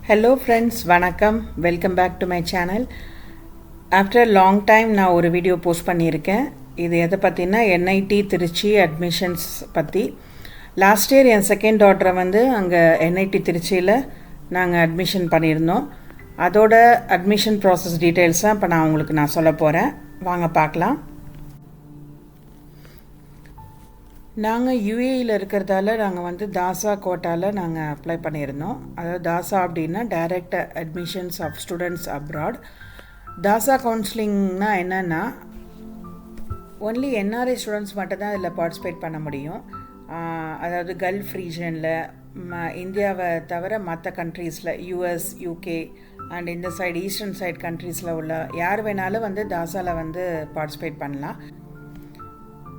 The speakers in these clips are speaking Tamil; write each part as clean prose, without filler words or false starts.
Hello friends, வணக்கம். Welcome back to my channel. After a long time நான் ஒரு வீடியோ போஸ்ட் பண்ணியிருக்கேன். இது எதை பற்றினா NIT திருச்சி அட்மிஷன்ஸ் பற்றி. லாஸ்ட் இயர் என் செகண்ட் டாட்டரை வந்து அங்கே NIT திருச்சியில் நாங்கள் அட்மிஷன் பண்ணியிருந்தோம். அதோட அட்மிஷன் ப்ராசஸ் டீட்டெயில்ஸ் தான் இப்போ நான் சொல்ல போகிறேன். வாங்க பார்க்கலாம். நாங்கள் யுஏயில் இருக்கிறதால நாங்கள் வந்து தாசா கோட்டாவில் நாங்கள் அப்ளை பண்ணியிருந்தோம். அதாவது தாசா அப்படின்னா direct admissions of students abroad. DASA கவுன்சிலிங்னா என்னென்னா ஒன்லி NRI ஸ்டூடெண்ட்ஸ் மட்டும் தான் இதில் பார்ட்டிசிபேட் பண்ண முடியும். அதாவது கல்ஃப் ரீஜனில் இந்தியாவை தவிர மற்ற கண்ட்ரீஸில் US, UK அண்ட் இந்த சைடு ஈஸ்டர்ன் சைடு கண்ட்ரீஸில் உள்ள யார் வேணாலும் வந்து தாசாவில் வந்து பார்ட்டிசிபேட் பண்ணலாம்.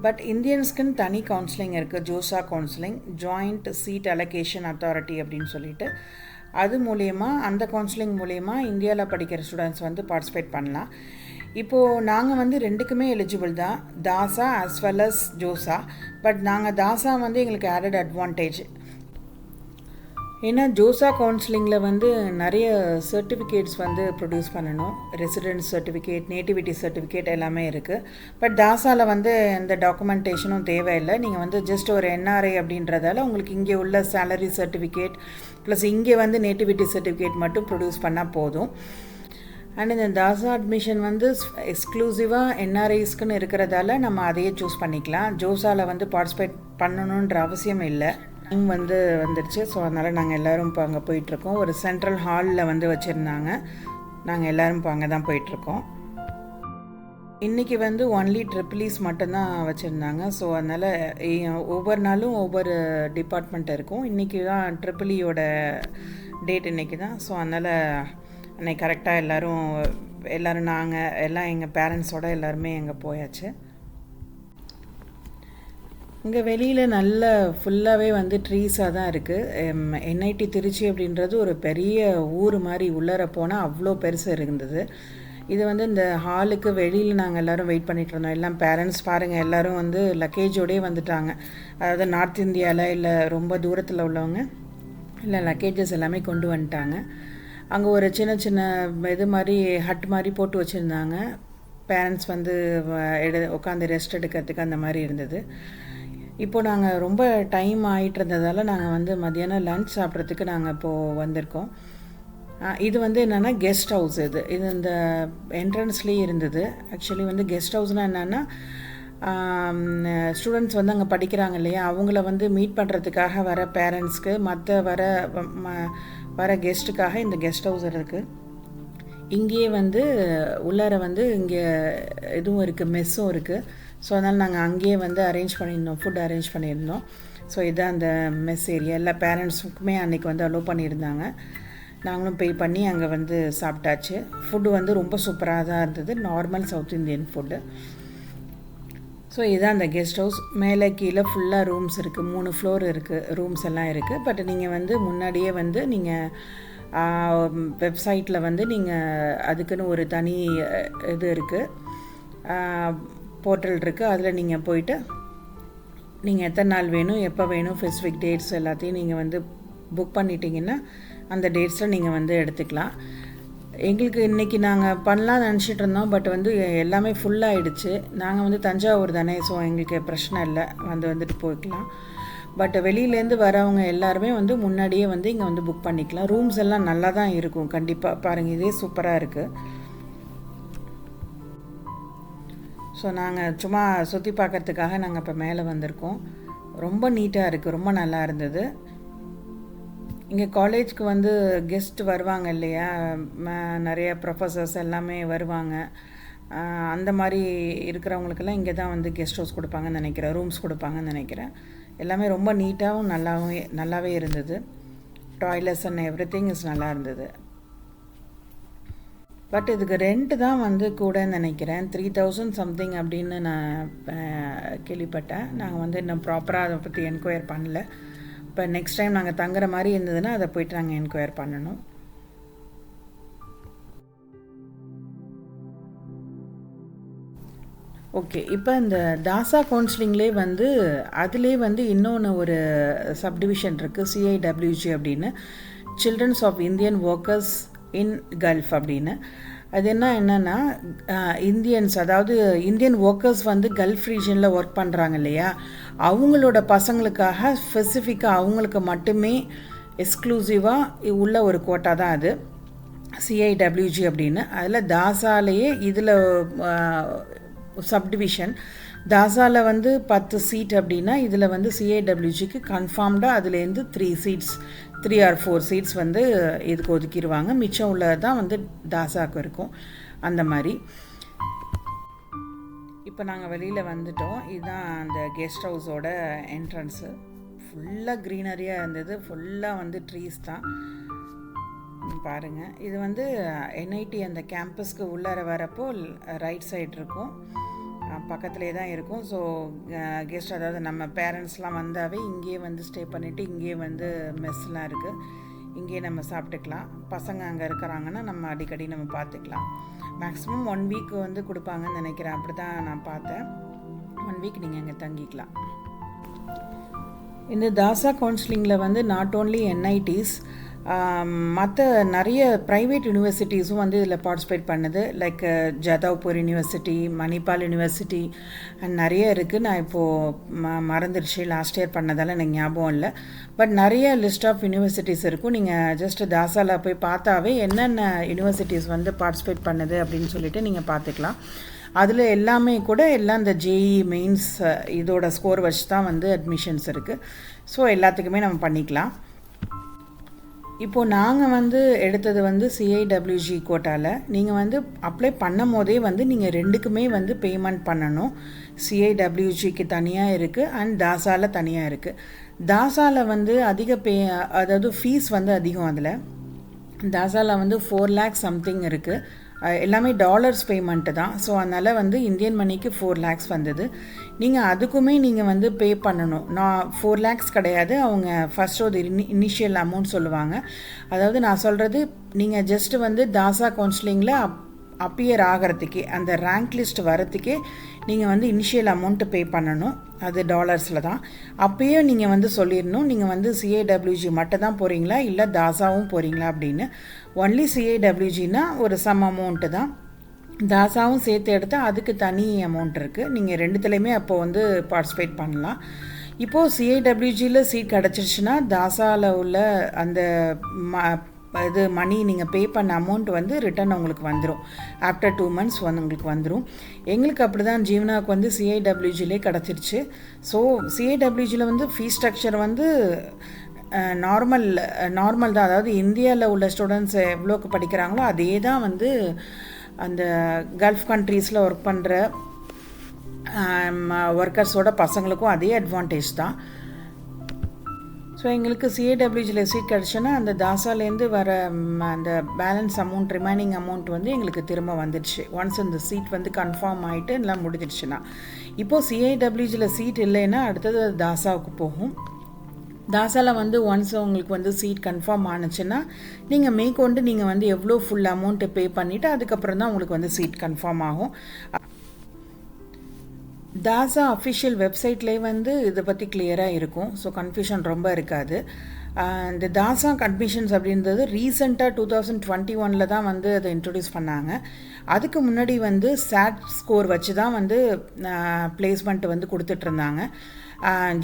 பட் இந்தியன்ஸ்க்குன்னு தனி கவுன்சிலிங் இருக்குது, JoSAA counselling, joint seat allocation authority அப்படின்னு சொல்லிட்டு. அது மூலயமா அந்த கவுன்சிலிங் மூலயமா இந்தியாவில் படிக்கிற ஸ்டூடெண்ட்ஸ் வந்து பார்ட்டிசிபேட் பண்ணலாம். இப்போது நாங்கள் வந்து ரெண்டுக்குமே எலிஜிபிள் தான், DASA as well as JoSAA. But நாங்கள் தாசா வந்து எங்களுக்கு ஆடட் அட்வான்டேஜ். ஏன்னா ஜோசா கவுன்சிலிங்கில் வந்து நிறைய சர்டிஃபிகேட்ஸ் வந்து ப்ரொடியூஸ் பண்ணணும். ரெசிடென்ஸ் சர்டிஃபிகேட், நேட்டிவிட்டி சர்டிஃபிகேட் எல்லாமே இருக்குது. பட் தாசாவில் வந்து எந்த டாக்குமெண்டேஷனும் தேவையில்லை. நீங்கள் வந்து ஜஸ்ட் ஒரு NRI அப்படின்றதால உங்களுக்கு இங்கே உள்ள சேலரி சர்டிஃபிகேட் ப்ளஸ் இங்கே வந்து நேட்டிவிட்டி சர்டிஃபிகேட் மட்டும் ப்ரொடியூஸ் பண்ணால் போதும். அண்ட் இந்த தாசா அட்மிஷன் வந்து எக்ஸ்க்ளூசிவாக NRIஸ்க்குன்னு இருக்கிறதால நம்ம அதையே சூஸ் பண்ணிக்கலாம். ஜோசாவில் வந்து பார்ட்டிசிபேட் பண்ணணுன்ற அவசியம் இல்லை. டைம் வந்து வந்துடுச்சு. ஸோ அதனால் நாங்கள் எல்லோரும் இப்போ அங்கே போயிட்டுருக்கோம். ஒரு சென்ட்ரல் ஹாலில் வந்து வச்சுருந்தாங்க. நாங்கள் எல்லோரும் இப்போ அங்கே தான் போயிட்டுருக்கோம். இன்றைக்கி வந்து ஒன்லி ட்ரிபிள்இஸ் மட்டும்தான் வச்சுருந்தாங்க. ஸோ அதனால் ஒவ்வொரு நாளும் ஒவ்வொரு டிபார்ட்மெண்ட் இருக்கும். இன்றைக்கி தான் ட்ரிபிள்இயோட டேட் இன்றைக்கி தான். ஸோ அதனால் அன்றைக்கி கரெக்டாக எல்லோரும் நாங்கள் எல்லாம் எங்கள் பேரண்ட்ஸோட எல்லாருமே அங்கே போயாச்சு. இங்கே வெளியில் நல்ல ஃபுல்லாகவே வந்து ட்ரீஸாக தான் இருக்குது. NIT திருச்சி அப்படின்றது ஒரு பெரிய ஊர் மாதிரி. உள்ளர போனால் அவ்வளோ பெருசு இருந்தது. இது வந்து இந்த ஹாலுக்கு வெளியில் நாங்கள் எல்லோரும் வெயிட் பண்ணிகிட்டு இருந்தோம். எல்லாம் பேரண்ட்ஸ் பாருங்கள், எல்லோரும் வந்து லக்கேஜோடே வந்துட்டாங்க. அதாவது நார்த் இந்தியாவில் இல்லை ரொம்ப தூரத்தில் உள்ளவங்க இல்லை லக்கேஜஸ் எல்லாமே கொண்டு வந்துட்டாங்க. அங்கே ஒரு சின்ன சின்ன இது மாதிரி ஹட் மாதிரி போட்டு வச்சுருந்தாங்க. பேரண்ட்ஸ் வந்து உட்காந்து ரெஸ்ட் எடுக்கிறதுக்கு அந்த மாதிரி இருந்தது. இப்போது நாங்கள் ரொம்ப டைம் ஆகிட்டு இருந்ததால் நாங்கள் வந்து மத்தியானம் லன்ச் சாப்பிட்றதுக்கு நாங்கள் இப்போது வந்திருக்கோம். இது வந்து என்னென்னா கெஸ்ட் ஹவுஸ். இது இந்த என்ட்ரன்ஸ்லேயே இருந்தது. ஆக்சுவலி வந்து கெஸ்ட் ஹவுஸ்னால் என்னென்னா ஸ்டூடெண்ட்ஸ் வந்து அங்கே படிக்கிறாங்க இல்லையா, அவங்கள வந்து மீட் பண்ணுறதுக்காக வர பேரண்ட்ஸ்க்கு மற்ற வர கெஸ்ட்டுக்காக இந்த கெஸ்ட் ஹவுஸ் இருக்குது. இங்கேயே வந்து உள்ளார வந்து இங்கே இதுவும் இருக்குது, மெஸ்ஸும் இருக்குது. ஸோ அதனால் நாங்கள் அங்கேயே வந்து ஃபுட் அரேஞ்ச் பண்ணியிருந்தோம். ஸோ இதுதான் அந்த மெஸ் ஏரியா. எல்லா பேரண்ட்ஸுக்குமே அன்றைக்கி வந்து அலோவ் பண்ணியிருந்தாங்க. நாங்களும் பே பண்ணி அங்கே வந்து சாப்பிட்டாச்சு. ஃபுட்டு வந்து ரொம்ப சூப்பராக தான் இருந்தது, normal south Indian food. So இதுதான் அந்த கெஸ்ட் ஹவுஸ். மேலே கீழே ஃபுல்லாக ரூம்ஸ் இருக்குது, 3 ஃப்ளோர் இருக்குது, ரூம்ஸ் எல்லாம் இருக்குது. பட் நீங்கள் வந்து முன்னாடியே வந்து நீங்கள் வெப்சைட்டில் வந்து நீங்கள் அதுக்குன்னு ஒரு தனி இது இருக்குது, போர்ட்டல் இருக்குது. அதில் நீங்கள் போயிட்டு நீங்கள் எத்தனை நாள் வேணும், எப்போ வேணும், ஸ்பெசிஃபிக் டேட்ஸ் எல்லாத்தையும் நீங்கள் வந்து புக் பண்ணிட்டீங்கன்னா அந்த டேட்ஸில் நீங்கள் வந்து எடுத்துக்கலாம். எங்களுக்கு இன்றைக்கி நாங்கள் பண்ணலாம்னு நினச்சிட்டு இருந்தோம். பட் வந்து எல்லாமே ஃபுல்லாகிடுச்சு. நாங்கள் வந்து தஞ்சாவூர் தானே, ஸோ எங்களுக்கு பிரச்சனை இல்லை, வந்துட்டு போய்க்கலாம். பட் வெளியிலேருந்து வரவங்க எல்லாருமே வந்து முன்னாடியே வந்து இங்கே வந்து புக் பண்ணிக்கலாம். ரூம்ஸ் எல்லாம் நல்லா தான் இருக்கும். கண்டிப்பாக பாருங்கள், இதே சூப்பராக இருக்குது. ஸோ நாங்கள் சும்மா சுற்றி பார்க்குறதுக்காக நாங்கள் இப்போ மேலே வந்திருக்கோம். ரொம்ப நீட்டாக இருக்குது, ரொம்ப நல்லா இருந்தது. இங்கே காலேஜ்க்கு வந்து கெஸ்ட் வருவாங்க இல்லையா, நிறைய ப்ரொஃபஸர்ஸ் எல்லாமே வருவாங்க. அந்த மாதிரி இருக்கிறவங்களுக்கெல்லாம் இங்கே தான் வந்து கெஸ்ட் ஹவுஸ் கொடுப்பாங்கன்னு நினைக்கிறேன், ரூம்ஸ் கொடுப்பாங்கன்னு நினைக்கிறேன். எல்லாமே ரொம்ப நீட்டாகவும் நல்லாவே இருந்தது. டாய்லெட்ஸ் அண்ட் எவ்ரிதிங் நல்லா இருந்தது. பட் இதுக்கு ரெண்ட் தான் வந்து கூடன்னு நினைக்கிறேன், 3000 சம்திங் அப்படின்னு நான் கேள்விப்பட்டேன். நாங்கள் வந்து இன்னும் ப்ராப்பராக அதை பற்றி என்கொயர் பண்ணல. இப்போ நெக்ஸ்ட் டைம் நாங்கள் தங்குற மாதிரி இருந்ததுன்னா அதை போய்ட்டு நாங்கள் என்கொயர் பண்ணணும். ஓகே, இப்போ இந்த தாசா கவுன்சிலிங்லேயே வந்து அதிலே வந்து இன்னொன்று ஒரு சப்டிவிஷன் இருக்குது, CIWG அப்படின்னு. Children's of Indian workers in Gulf அப்படின்னு. அது என்னென்னா இந்தியன்ஸ், அதாவது இந்தியன் ஒர்க்கர்ஸ் வந்து கல்ஃப் ரீஜனில் ஒர்க் பண்ணுறாங்க இல்லையா, அவங்களோட பசங்களுக்காக ஸ்பெசிஃபிக்காக அவங்களுக்கு மட்டுமே எக்ஸ்க்ளூசிவாக உள்ள ஒரு கோட்டா தான் அது, சிஐடபிள்யூஜி அப்படின்னு. அதில் தாசாலேயே இதில் சப்டிவிஷன் தாசாவில் வந்து 10 சீட் அப்படின்னா இதில் வந்து சிஐடபிள்யூஜிக்கு கன்ஃபார்ம்டாக அதுலேருந்து 3 or 4 சீட்ஸ் வந்து இதுக்கு ஒதுக்கிடுவாங்க. மிச்சம் உள்ளது தான் வந்து தாசாவுக்கு இருக்கும். அந்த மாதிரி இப்போ நாங்கள் வெளியில் வந்துட்டோம். இதுதான் அந்த கெஸ்ட் ஹவுஸோட என்ட்ரன்ஸு. ஃபுல்லாக க்ரீனரியாக இருந்தது, ஃபுல்லாக வந்து ட்ரீஸ் தான் பாருங்கள். இது வந்து என்ஐடி அந்த கேம்பஸ்க்கு உள்ளார வரப்போ ரைட் சைடு இருக்கும், பக்கத்துலேயே தான் இருக்கும். ஸோ கெஸ்ட், அதாவது நம்ம பேரண்ட்ஸ்லாம் வந்தாவே இங்கேயே வந்து ஸ்டே பண்ணிவிட்டு இங்கேயே வந்து மெஸ்லாம் இருக்குது, இங்கேயே நம்ம சாப்பிட்டுக்கலாம். பசங்க அங்கே இருக்கிறாங்கன்னா நம்ம அடிக்கடி நம்ம பார்த்துக்கலாம். மேக்ஸிமம் 1 வீக் வந்து கொடுப்பாங்கன்னு நினைக்கிறேன், அப்படி தான் நான் பார்த்தேன். 1 வீக் நீங்கள் அங்கே தங்கிக்கலாம். இந்த தாசா கவுன்சிலிங்கில் வந்து நாட் ஓன்லி என்ஐடிஸ், மற்ற நிறைய ப்ரைவேட் யூனிவர்சிட்டிஸும் வந்து இதில் பார்ட்டிசிபேட் பண்ணுது. Like Jadavpur university, Manipal university and நிறைய இருக்குது. நான் இப்போது மறந்துடுச்சு, லாஸ்ட் இயர் பண்ணதால் எனக்கு ஞாபகம் இல்லை. பட் நிறைய லிஸ்ட் ஆஃப் யூனிவர்சிட்டிஸ் இருக்கும். நீங்கள் ஜஸ்ட் தாசாவில் போய் பார்த்தாவே என்னென்ன யூனிவர்சிட்டிஸ் வந்து பார்ட்டிசிபேட் பண்ணுது அப்படின்னு சொல்லிட்டு நீங்கள் பார்த்துக்கலாம். அதில் எல்லாமே கூட எல்லாம் இந்த ஜேஇ மெயின்ஸ் இதோட ஸ்கோர் வச்சு தான் வந்து அட்மிஷன்ஸ் இருக்குது. ஸோ எல்லாத்துக்குமே நம்ம பண்ணிக்கலாம். இப்போது நாங்கள் வந்து எடுத்தது வந்து சிஐடபிள்யூஜி கோட்டாவில். நீங்கள் வந்து அப்ளை பண்ணும் போதே வந்து நீங்கள் 2க்குமே வந்து பேமெண்ட் பண்ணணும். சிஐடபிள்யூஜிக்கு தனியாக இருக்குது அண்ட் தாசாவில் தனியாக இருக்குது. தாசாவில் வந்து அதாவது ஃபீஸ் வந்து அதிகம். அதில் தாசாவில் வந்து 4 lakh சம்திங் இருக்குது. எல்லாமே டாலர்ஸ் பேமெண்ட்டு தான். ஸோ அதனால் வந்து இந்தியன் மணிக்கு 4 lakhs வந்தது. நீங்கள் அதுக்குமே நீங்கள் வந்து பே பண்ணணும். நான் 4 lakhs கிடையாது, அவங்க ஃபஸ்ட் ஒரு இனிஷியல் அமௌண்ட் சொல்லுவாங்க. அதாவது நான் சொல்கிறது, நீங்கள் ஜஸ்ட்டு வந்து தாசா கவுன்சிலிங்கில் அப்பியர் ஆகிறதுக்கே, அந்த ரேங்க் லிஸ்ட் வரத்துக்கே நீங்கள் வந்து இனிஷியல் அமௌண்ட்டு பே பண்ணணும். அது டாலர்ஸில் தான். அப்போயே நீங்கள் வந்து சொல்லிடணும், நீங்கள் வந்து சிஐடபிள்யூஜி மட்டும் தான் போகிறீங்களா இல்லை தாசாவும் போகிறீங்களா அப்படின்னு. ஒன்லி சிஐடபிள்யூஜினா ஒரு சம் அமௌண்ட்டு தான், தாசாவும் சேர்த்து எடுத்தால் அதுக்கு தனி அமௌண்ட் இருக்குது. நீங்கள் 2துலேயுமே அப்போ வந்து பார்ட்டிசிபேட் பண்ணலாம். இப்போது சிஐடபிள்யூஜியில் சீட் கிடச்சிருச்சுன்னா தாசாவில் உள்ள அந்த இது மணி நீங்கள் பே பண்ண அமௌண்ட் வந்து ரிட்டன் உங்களுக்கு வந்துடும். ஆஃப்டர் 2 months வந்து உங்களுக்கு வந்துடும். எங்களுக்கு அப்படி தான் ஜீவனாவுக்கு வந்து சிஐடபிள்யூஜிலே கிடச்சிருச்சு. ஸோ சிஐடபிள்யூஜியில் வந்து ஃபீஸ் ஸ்ட்ரக்சர் வந்து நார்மல் தான். அதாவது இந்தியாவில் உள்ள ஸ்டூடெண்ட்ஸ் எவ்வளோக்கு படிக்கிறாங்களோ அதே தான் வந்து அந்த கல்ஃப் கண்ட்ரீஸில் ஒர்க் பண்ணுற ஒர்க்கர்ஸோட பசங்களுக்கும் அதே அட்வான்டேஜ் தான். ஸோ எங்களுக்கு சிஏடபிள்யூஜியில் சீட் கிடச்சுன்னா அந்த தாசாலேருந்து வர அந்த பேலன்ஸ் அமௌண்ட், ரிமைனிங் அமௌண்ட் வந்து எங்களுக்கு திரும்ப வந்துடுச்சு. ஒன்ஸ் இந்த சீட் வந்து கன்ஃபார்ம் ஆகிட்டு எல்லாம் முடிஞ்சிடுச்சுன்னா. இப்போது சிஏடபிள்யூஜியில் சீட் இல்லைன்னா அடுத்தது தாசாவுக்கு போகும். தாசாவில் வந்து ஒன்ஸ் உங்களுக்கு வந்து சீட் கன்ஃபார்ம் ஆனிச்சுன்னா நீங்கள் மேற்கொண்டு நீங்கள் வந்து எவ்வளோ ஃபுல் அமௌண்ட்டு பே பண்ணிவிட்டு அதுக்கப்புறம் தான் உங்களுக்கு வந்து சீட் கன்ஃபார்ம் ஆகும். தாசா அஃபிஷியல் வெப்சைட்லேயே வந்து இதை பற்றி கிளியராக இருக்கும். ஸோ கன்ஃபியூஷன் ரொம்ப இருக்காது. இந்த தாசா அட்மிஷன்ஸ் அப்படின்றது ரீசெண்டாக 2021 தான் வந்து அதை இன்ட்ரடியூஸ் பண்ணாங்க. அதுக்கு முன்னாடி வந்து சாட் ஸ்கோர் வச்சு தான் வந்து பிளேஸ்மெண்ட் வந்து கொடுத்துட்ருந்தாங்க.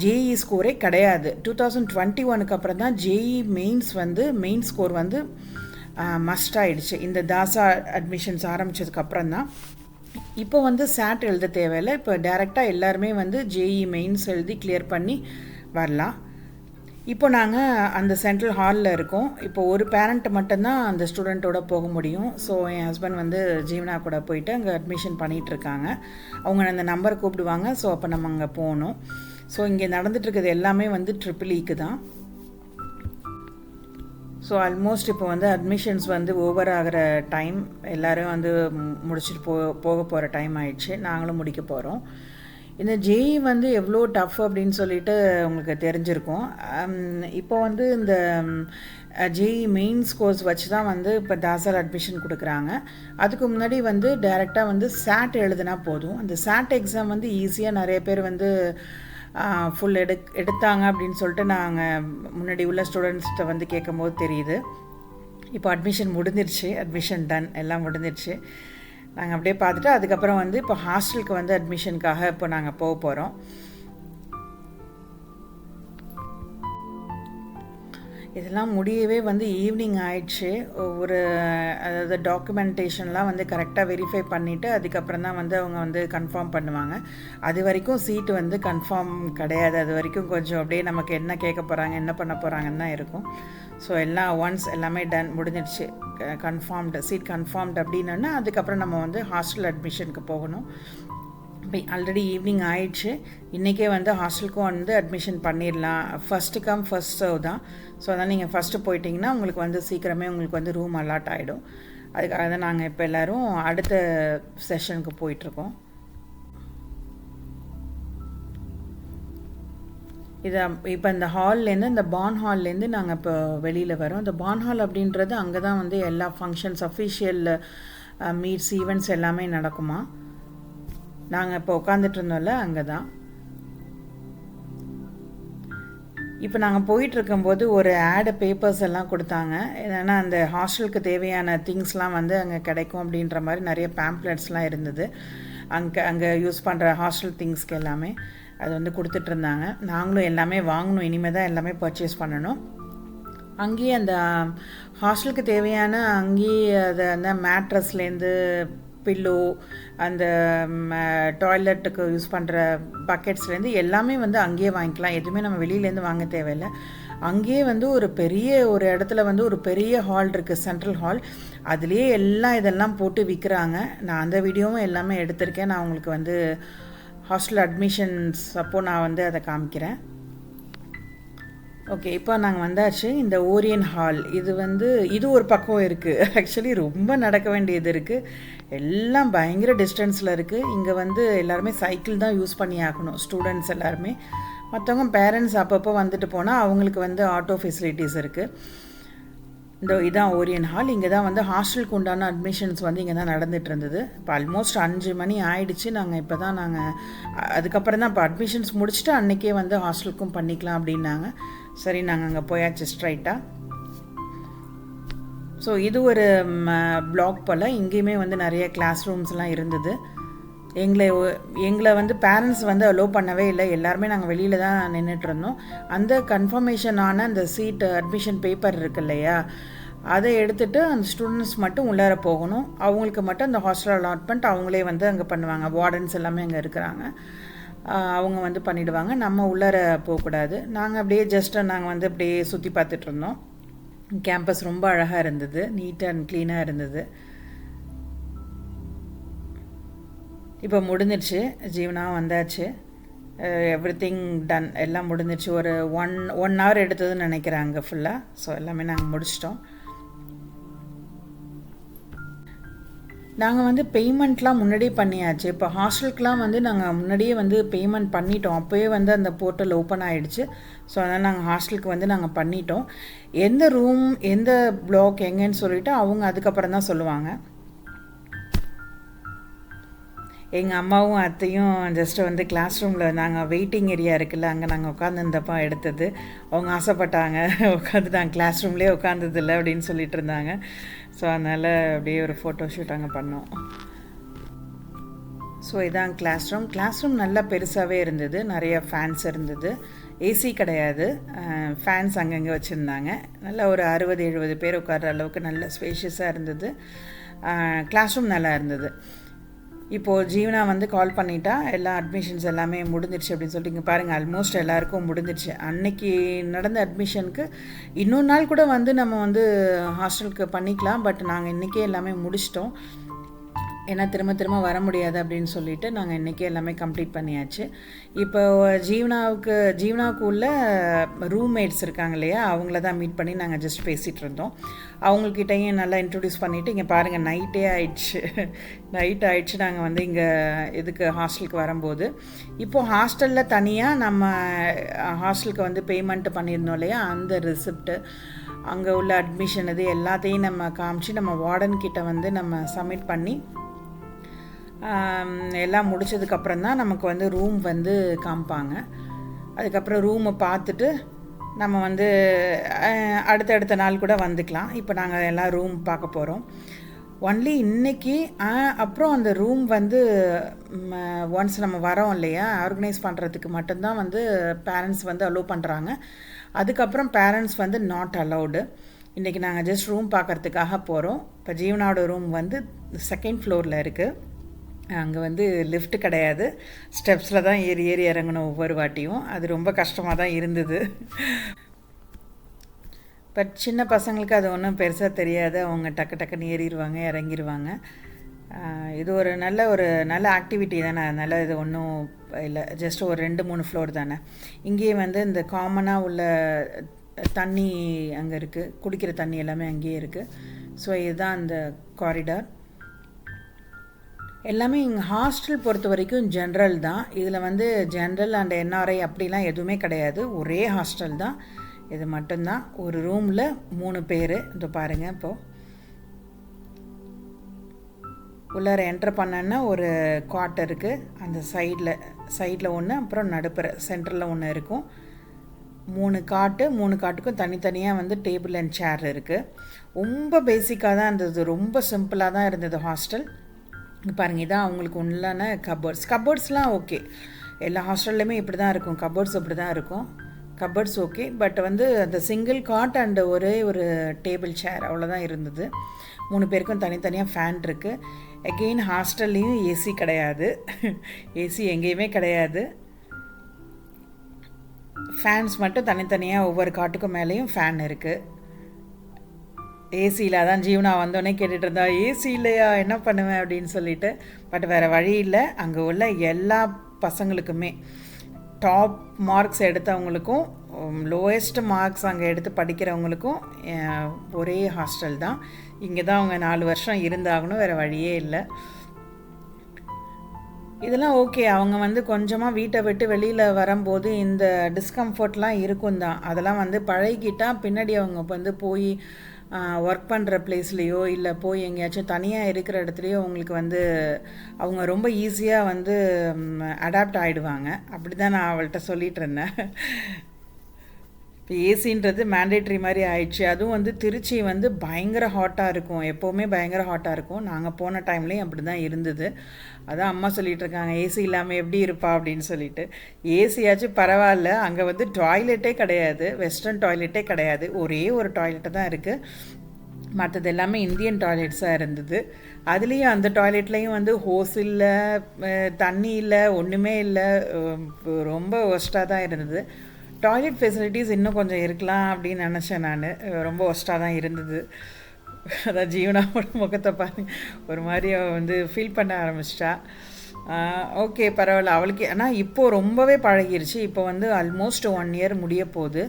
ஜேஇ ஸ்கோரே கிடையாது. 2021 அப்புறம் தான் ஜேஇ மெயின் ஸ்கோர் வந்து மஸ்ட் ஆகிடுச்சு. இந்த தாசா அட்மிஷன்ஸ் ஆரம்பித்ததுக்கப்புறம் தான். இப்போ வந்து சாட் எழுத தேவையில்லை. இப்போ டைரெக்டாக எல்லாருமே வந்து ஜேஇ மெயின்ஸ் எழுதி கிளியர் பண்ணி வரலாம். இப்போ நாங்கள் அந்த சென்ட்ரல் ஹாலில் இருக்கோம். இப்போ ஒரு பேரண்ட் மட்டும்தான் அந்த ஸ்டூடெண்ட்டோட போக முடியும். ஸோ என் ஹஸ்பண்ட் வந்து ஜீவனா கூட போயிட்டு அங்கே அட்மிஷன் பண்ணிகிட்ருக்காங்க. அவங்க அந்த நம்பர் கூப்பிடுவாங்க. ஸோ அப்போ நம்ம அங்கே போகணும். ஸோ இங்கே நடந்துகிட்ருக்கிறது எல்லாமே வந்து EEE தான். ஸோ ஆல்மோஸ்ட் இப்போ வந்து அட்மிஷன்ஸ் வந்து ஓவர் ஆகிற டைம், எல்லோரும் வந்து முடிச்சுட்டு போக போகிற டைம் ஆயிடுச்சு. நாங்களும் முடிக்க போகிறோம். இந்த ஜேஇ வந்து எவ்வளோ டஃப் அப்படின்னு சொல்லிட்டு உங்களுக்கு தெரிஞ்சிருக்கும். இப்போ வந்து இந்த ஜேஇ மெயின்ஸ் கோர்ஸ் வச்சு தான் வந்து இப்போ தாசால் அட்மிஷன் கொடுக்குறாங்க. அதுக்கு முன்னாடி வந்து டைரெக்டாக வந்து சாட் எழுதுனா போதும். அந்த சாட் எக்ஸாம் வந்து ஈஸியாக நிறைய பேர் வந்து ஃபுல் எடுத்தாங்க அப்படின்னு சொல்லிட்டு நாங்கள் முன்னாடி உள்ள ஸ்டூடெண்ட்ஸ்கிட்ட வந்து கேட்கும்போது தெரியுது. இப்போ அட்மிஷன் முடிஞ்சிருச்சு, அட்மிஷன் டன், எல்லாம் முடிஞ்சிருச்சு. நாங்கள் அப்படியே பார்த்துட்டு அதுக்கப்புறம் வந்து இப்போ ஹாஸ்டலுக்கு வந்து அட்மிஷனுக்காக இப்போ நாங்கள் போக போகிறோம். இதெல்லாம் முடியவே வந்து ஈவினிங் ஆயிடுச்சு. அதாவது டாக்குமெண்டேஷன்லாம் வந்து கரெக்டாக வெரிஃபை பண்ணிவிட்டு அதுக்கப்புறம் தான் வந்து அவங்க வந்து கன்ஃபார்ம் பண்ணுவாங்க. அது வரைக்கும் சீட்டு வந்து கன்ஃபார்ம் கிடையாது. அது வரைக்கும் கொஞ்சம் அப்படியே நமக்கு என்ன கேட்க போகிறாங்க, என்ன பண்ண போகிறாங்கன்னு தான் இருக்கும். ஸோ எல்லாம் ஒன்ஸ் எல்லாமே டன் முடிஞ்சிடுச்சு, சீட் கன்ஃபார்ம்டு அப்படின்னா அதுக்கப்புறம் நம்ம வந்து ஹாஸ்டல் அட்மிஷனுக்கு போகணும். இப்போ ஆல்ரெடி ஈவினிங் ஆயிடுச்சு. இன்றைக்கே வந்து ஹாஸ்டலுக்கும் வந்து அட்மிஷன் பண்ணிடலாம். ஃபஸ்ட்டு கம் ஃபஸ்ட் சர்வ் தான். ஸோ அதனால் நீங்கள் ஃபஸ்ட்டு போயிட்டிங்கன்னா உங்களுக்கு வந்து சீக்கிரமே உங்களுக்கு வந்து ரூம் அலாட் ஆகிடும். அதுக்காக தான் நாங்கள் இப்போ எல்லோரும் அடுத்த செஷனுக்கு போயிட்டுருக்கோம். இதை இப்போ இந்த ஹால்லேருந்து, இந்த பான் ஹால்லேருந்து நாங்கள் இப்போ வெளியில் வரோம். இந்த பான் ஹால் அப்படின்றது அங்கே தான் வந்து எல்லா ஃபங்க்ஷன்ஸ், அஃபிஷியல் மீட்ஸ், ஈவெண்ட்ஸ் எல்லாமே நடக்குமா. நாங்கள் இப்போ உட்காந்துட்டு இருந்தோம்ல, அங்கே தான். இப்போ நாங்கள் போயிட்டுருக்கும்போது ஒரு பேப்பர்ஸ் எல்லாம் கொடுத்தாங்க. ஏன்னா அந்த ஹாஸ்டலுக்கு தேவையான திங்ஸ்லாம் வந்து அங்கே கிடைக்கும் அப்படின்ற மாதிரி நிறைய பேம்ப்ளெட்ஸ்லாம் இருந்தது. அங்கே யூஸ் பண்ணுற ஹாஸ்டல் திங்ஸ்க்கு எல்லாமே அது வந்து கொடுத்துட்ருந்தாங்க. நாங்களும் எல்லாமே வாங்கணும், இனிமேல் தான் எல்லாமே பர்ச்சேஸ் பண்ணணும். அங்கேயே அந்த ஹாஸ்டலுக்கு தேவையான அங்கேயே அந்த மேட்ரஸ்லேருந்து பில்லோ, அந்த டாய்லெட்டுக்கு யூஸ் பண்ணுற பக்கெட்ஸ்லேருந்து எல்லாமே வந்து அங்கேயே வாங்கிக்கலாம். எதுவுமே நம்ம வெளியிலேருந்து வாங்க தேவையில்லை. அங்கேயே வந்து ஒரு இடத்துல வந்து ஒரு பெரிய ஹால் இருக்குது, சென்ட்ரல் ஹால். அதுலேயே இதெல்லாம் போட்டு விற்கிறாங்க. நான் அந்த வீடியோவும் எல்லாமே எடுத்திருக்கேன். நான் உங்களுக்கு வந்து ஹாஸ்டல் அட்மிஷன்ஸ் அப்போது நான் வந்து அதை காமிக்கிறேன். ஓகே, இப்போ நாங்கள் வந்தாச்சு. இந்த ஓரியன் ஹால் இது ஒரு பக்கம் இருக்குது. ஆக்சுவலி ரொம்ப நடக்க வேண்டியது இருக்குது. எல்லாம் பயங்கர டிஸ்டன்ஸில் இருக்குது. இங்கே வந்து எல்லாருமே சைக்கிள் தான் யூஸ் பண்ணி ஆகணும், ஸ்டூடெண்ட்ஸ் எல்லாருமே. மற்றவங்க பேரண்ட்ஸ் அப்பப்போ வந்துட்டு போனால் அவங்களுக்கு வந்து ஆட்டோ ஃபெசிலிட்டிஸ் இருக்குது. இதான் ஓரியன் ஹால். இங்கே தான் வந்து ஹாஸ்டலுக்கு உண்டான அட்மிஷன்ஸ் வந்து இங்கே தான் நடந்துகிட்டு இருந்தது. இப்போ ஆல்மோஸ்ட் 5 மணி ஆயிடுச்சு. அதுக்கப்புறம் தான் இப்போ அட்மிஷன்ஸ் முடிச்சுட்டு அன்றைக்கே வந்து ஹாஸ்டலுக்கும் பண்ணிக்கலாம் அப்படின்னாங்க. சரி, நாங்கள் அங்கே போயாச்சு ஸ்ட்ரைட்டாக. ஸோ இது ஒரு பிளாக் போல். இங்கேயுமே வந்து நிறைய கிளாஸ் ரூம்ஸ்லாம் இருந்தது. எங்களை வந்து பேரண்ட்ஸ் வந்து அலோவ் பண்ணவே இல்லை. எல்லாருமே நாங்கள் வெளியில் தான் நின்றுட்டுருந்தோம். அந்த கன்ஃபர்மேஷன் ஆன அந்த சீட் அட்மிஷன் பேப்பர் இருக்கு இல்லையா, அதை எடுத்துகிட்டு அந்த ஸ்டூடெண்ட்ஸ் மட்டும் உள்ளார போகணும். அவங்களுக்கு மட்டும் அந்த ஹாஸ்டல் அலாட்மெண்ட் அவங்களே வந்து அங்கே பண்ணுவாங்க. வார்டன்ஸ் எல்லாமே அங்கே இருக்கிறாங்க, அவங்க வந்து பண்ணிவிடுவாங்க. நம்ம உள்ளார போகக்கூடாது. நாங்கள் அப்படியே நாங்கள் வந்து அப்படியே சுற்றி பார்த்துட்ருந்தோம். கேம்பஸ் ரொம்ப அழகாக இருந்தது, நீட் அண்ட் க்ளீனாக இருந்தது. இப்போ முடிஞ்சிடுச்சு, ஜீவனாவும் வந்தாச்சு. எவ்ரிதிங் டன், எல்லாம் முடிஞ்சிடுச்சு. ஒரு ஒன் ஹவர் எடுத்ததுன்னு நினைக்கிறேன் அங்கே ஃபுல்லாக. ஸோ எல்லாமே நாங்கள் முடிச்சிட்டோம். நாங்கள் வந்து பேமெண்ட்லாம் முன்னாடியே பண்ணியாச்சு. இப்போ ஹாஸ்டலுக்குலாம் வந்து நாங்கள் முன்னாடியே வந்து பேமெண்ட் பண்ணிட்டோம். அப்போயே வந்து அந்த போர்ட்டல் ஓப்பன் ஆகிடுச்சு. ஸோ அதனால் நாங்கள் ஹாஸ்டலுக்கு வந்து நாங்கள் பண்ணிட்டோம். எந்த ரூம், எந்த பிளாக் எங்கேன்னு சொல்லிவிட்டு அவங்க அதுக்கப்புறம் தான் சொல்லுவாங்க. எங்கள் அம்மாவும் அத்தையும் வந்து கிளாஸ் ரூமில் நாங்கள் வெயிட்டிங் ஏரியா இருக்குல்ல, அங்கே நாங்கள் உட்காந்துருந்தப்போ எடுத்தது. அவங்க ஆசைப்பட்டாங்க, உட்காந்து நாங்கள் கிளாஸ் ரூம்லேயே உட்காந்ததில்லை அப்படின்னு சொல்லிட்டு இருந்தாங்க. ஸோ அதனால் அப்படியே ஒரு ஃபோட்டோ ஷூட் அங்கே பண்ணோம். ஸோ இதான் கிளாஸ் ரூம் நல்லா பெருசாகவே இருந்தது. நிறைய ஃபேன்ஸ் இருந்தது. ஏசி கிடையாது, ஃபேன்ஸ் அங்கங்கே வச்சுருந்தாங்க. நல்லா ஒரு 60-70 பேர் உட்கார்ற அளவுக்கு நல்ல ஸ்பேஷியஸாக இருந்தது. கிளாஸ் ரூம் நல்லா இருந்தது. இப்போது ஜீவனா வந்து கால் பண்ணிட்டா, எல்லா அட்மிஷன்ஸ் எல்லாமே முடிஞ்சிடுச்சு அப்படின்னு சொல்லிட்டு. இங்கே பாருங்கள், ஆல்மோஸ்ட் எல்லாருக்கும் முடிஞ்சிடுச்சு. அன்னைக்கு நடந்த அட்மிஷனுக்கு இன்னொரு நாள் கூட வந்து நம்ம வந்து ஹாஸ்டலுக்கு பண்ணிக்கலாம். பட் நாங்கள் இன்றைக்கே எல்லாமே முடிச்சிட்டோம். ஏன்னா திரும்ப வர முடியாது அப்படின்னு சொல்லிட்டு நாங்கள் இன்றைக்கி எல்லாமே கம்ப்ளீட் பண்ணியாச்சு. இப்போ ஜீவனாவுக்கு உள்ள ரூம்மேட்ஸ் இருக்காங்க இல்லையா, அவங்கள தான் மீட் பண்ணி நாங்கள் ஜஸ்ட் பேசிகிட்டு இருந்தோம். அவங்கக்கிட்டையும் நல்லா இன்ட்ரடியூஸ் பண்ணிவிட்டு, இங்கே பாருங்கள் நைட் ஆயிடுச்சு நாங்கள் வந்து இங்கே இதுக்கு ஹாஸ்டலுக்கு வரும்போது. இப்போது ஹாஸ்டலில் தனியாக நம்ம ஹாஸ்டலுக்கு வந்து பேமெண்ட் பண்ணியிருந்தோம் இல்லையா, அந்த ரிசிப்ட்டு, அங்கே உள்ள அட்மிஷன் இது எல்லாத்தையும் நம்ம காமிச்சு நம்ம வார்டன்கிட்ட வந்து நம்ம சப்மிட் பண்ணி எல்லாம் முடித்ததுக்கப்புறம் தான் நமக்கு வந்து ரூம் வந்து காமிப்பாங்க. அதுக்கப்புறம் ரூமை பார்த்துட்டு நம்ம வந்து அடுத்தடுத்த நாள் கூட வந்துக்கலாம். இப்போ நாங்கள் எல்லாம் ரூம் பார்க்க போகிறோம். ஒன்லி இன்றைக்கி அப்புறம் அந்த ரூம் வந்து ஒன்ஸ் நம்ம வரோம் இல்லையா, ஆர்கனைஸ் பண்ணுறதுக்கு மட்டும்தான் வந்து பேரண்ட்ஸ் வந்து அலோவ் பண்ணுறாங்க. அதுக்கப்புறம் பேரண்ட்ஸ் வந்து நாட் அலௌடு. இன்றைக்கி நாங்கள் ஜஸ்ட் ரூம் பார்க்குறதுக்காக போகிறோம். இப்போ ஜீவனாவோட ரூம் வந்து 2nd ஃப்ளோரில் இருக்குது. அங்கே வந்து லிஃப்ட் கிடையாது, ஸ்டெப்ஸில் தான் ஏறி ஏறி இறங்கணும் ஒவ்வொரு வாட்டியும். அது ரொம்ப கஷ்டமாக தான் இருந்தது. பட் சின்ன பசங்களுக்கு அது ஒன்றும் பெருசாக தெரியாது. அவங்க டக்கு டக்குன்னு ஏறிடுவாங்க, இறங்கிடுவாங்க. இது ஒரு நல்ல ஆக்டிவிட்டி தானே, அதனால் இது ஒன்றும் இல்லை. ஜஸ்ட் ஒரு 2-3 ஃப்ளோர் தானே. இங்கேயே வந்து இந்த காமனாக உள்ள தண்ணி அங்கே இருக்குது, குடிக்கிற தண்ணி எல்லாமே அங்கேயே இருக்குது. ஸோ இதுதான் அந்த காரிடார். எல்லாமே இங்கே ஹாஸ்டல் பொறுத்த வரைக்கும் ஜென்ரல் தான். இதில் வந்து ஜென்ரல் அண்ட் என்ஆர்ஐ அப்படிலாம் எதுவுமே கிடையாது. ஒரே ஹாஸ்டல் தான், இது மட்டும்தான். ஒரு ரூமில் 3 பேர். இதோ பாருங்கள், இப்போது உள்ளார என்ட்ரு பண்ணோன்னா ஒரு காட் இருக்குது. அந்த சைடில் ஒன்று, அப்புறம் நடுப்புற சென்டரில் ஒன்று இருக்கும். 3 காட்டுக்கும் தனித்தனியாக வந்து டேபிள் அண்ட் சேர் இருக்குது. ரொம்ப பேசிக்காக தான் இருந்தது, ரொம்ப சிம்பிளாக தான் இருந்தது ஹாஸ்டல். பாருங்கள், இதான் அவங்களுக்கு உள்ளான கபோர்ட்ஸ்லாம் ஓகே. எல்லா ஹாஸ்டல்லையுமே இப்படி தான் இருக்கும், கபோர்ட்ஸ் இப்படி தான் இருக்கும். கபோர்ட்ஸ் ஓகே, பட் வந்து அந்த சிங்கிள் காட் அண்டு ஒரே ஒரு டேபிள் சேர் அவ்வளோதான் இருந்தது. 3 பேருக்கும் தனித்தனியாக ஃபேன் இருக்குது. அகெயின் ஹாஸ்டல்லையும் ஏசி கிடையாது, ஏசி எங்கேயுமே கிடையாது. ஃபேன்ஸ் மட்டும் தனித்தனியாக ஒவ்வொரு காட்டுக்கும் மேலேயும் ஃபேன் இருக்குது. ஏசியில் அதான் ஜீவனா வந்தோடனே கேட்டுட்டு இருந்தா, ஏசி இல்லையா என்ன பண்ணுவேன் அப்படின்னு சொல்லிட்டு. பட் வேறு வழி இல்லை. அங்கே உள்ள எல்லா பசங்களுக்குமே டாப் மார்க்ஸ் எடுத்தவங்களுக்கும் லோயஸ்ட் மார்க்ஸ் அங்கே எடுத்து படிக்கிறவங்களுக்கும் ஒரே ஹாஸ்டல் தான். இங்கே தான் அவங்க 4 வருஷம் இருந்தாகணும், வேறு வழியே இல்லை. இதெல்லாம் ஓகே. அவங்க வந்து கொஞ்சமாக வீட்டை விட்டு வெளியில் வரும்போது இந்த டிஸ்கம்ஃபர்ட்லாம் இருக்கும் தான். அதெல்லாம் வந்து பழகிட்டால் பின்னாடி அவங்க வந்து போய் ஒர்க் பண்ணுற பிளேஸ்லேயோ இல்லை போய் எங்கேயாச்சும் தனியாக இருக்கிற இடத்துலையோ அவங்களுக்கு வந்து அவங்க ரொம்ப ஈஸியாக வந்து அடாப்ட் ஆகிடுவாங்க. அப்படி தான் நான் அவள்கிட்ட சொல்லிகிட்டு இருந்தேன். இப்போ ஏசின்றது மேண்டேட்ரி மாதிரி ஆயிடுச்சு. அதுவும் வந்து திருச்சி வந்து பயங்கர ஹாட்டாக இருக்கும், எப்போவுமே பயங்கர ஹாட்டாக இருக்கும். நாங்கள் போன டைம்லேயும் அப்படி தான் இருந்தது. அதான் அம்மா சொல்லிகிட்டு இருக்காங்க, ஏசி இல்லாமல் எப்படி இருப்பா அப்படின்னு சொல்லிட்டு. ஏசியாச்சும் பரவாயில்ல, அங்கே வந்து டாய்லெட்டே கிடையாது, வெஸ்டர்ன் டாய்லெட்டே கிடையாது. ஒரே ஒரு டாய்லெட்டு தான் இருக்குது, மற்றது எல்லாமே இந்தியன் டாய்லெட்ஸாக இருந்தது. அதுலேயும் அந்த டாய்லெட்லேயும் வந்து ஹோஸ் இல்லை, தண்ணி இல்லை, ஒன்றுமே இல்லை. ரொம்ப ஒஸ்ட்டாக தான் இருந்தது. டாய்லெட் ஃபெசிலிட்டிஸ் இன்னும் கொஞ்சம் இருக்கலாம் அப்படின்னு நினச்சேன் நான். ரொம்ப ஒஸ்ட்டாக தான் இருந்தது. அதான் ஜீவனாவோட முகத்தை பாருங்க, ஒரு மாதிரி வந்து ஃபீல் பண்ண ஆரம்பிச்சிட்டா. ஓகே பரவாயில்ல அவளுக்கு. ஆனால் இப்போது ரொம்பவே பழகிருச்சு. இப்போ வந்து ஆல்மோஸ்ட் 1 இயர் முடிய போகுது.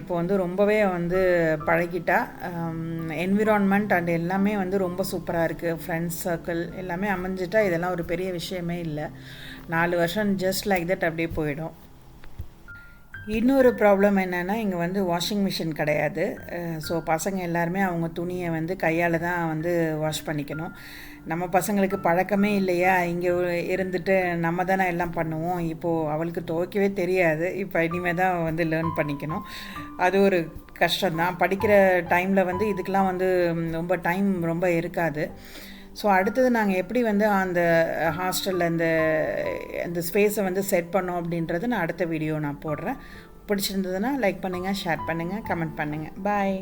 இப்போ வந்து ரொம்பவே வந்து பழகிட்டா. என்விரான்மெண்ட் அண்ட் எல்லாமே வந்து ரொம்ப சூப்பராக இருக்குது. ஃப்ரெண்ட்ஸ் சர்க்கிள் எல்லாமே அமைஞ்சிட்டா இதெல்லாம் ஒரு பெரிய விஷயமே இல்லை. 4 வருஷம் ஜஸ்ட் லைக் தட் அப்படியே போயிடும். இன்னொரு ப்ராப்ளம் என்னென்னா, இங்கே வந்து வாஷிங் மிஷின் கிடையாது. ஸோ பசங்க எல்லாருமே அவங்க துணியை வந்து கையால் தான் வந்து வாஷ் பண்ணிக்கணும். நம்ம பசங்களுக்கு பழக்கமே இல்லையா, இங்கே இருந்துட்டு நம்ம தானே எல்லாம் பண்ணுவோம். இப்போது அவளுக்கு துவைக்கவே தெரியாது. இப்போ இனிமேல் தான் வந்து லேர்ன் பண்ணிக்கணும். அது ஒரு கஷ்டம்தான். படிக்கிற டைமில் வந்து இதுக்கெலாம் வந்து ரொம்ப டைம் ரொம்ப இருக்காது. ஸோ அடுத்தது நாங்கள் எப்படி வந்து அந்த ஹாஸ்டலில் அந்த ஸ்பேஸை வந்து செட் பண்ணோம் அப்படின்றது நான் அடுத்த வீடியோ நான் போடுறேன். பிடிச்சிருந்ததுன்னா லைக் பண்ணுங்கள், ஷேர் பண்ணுங்கள், கமெண்ட் பண்ணுங்கள். பாய்.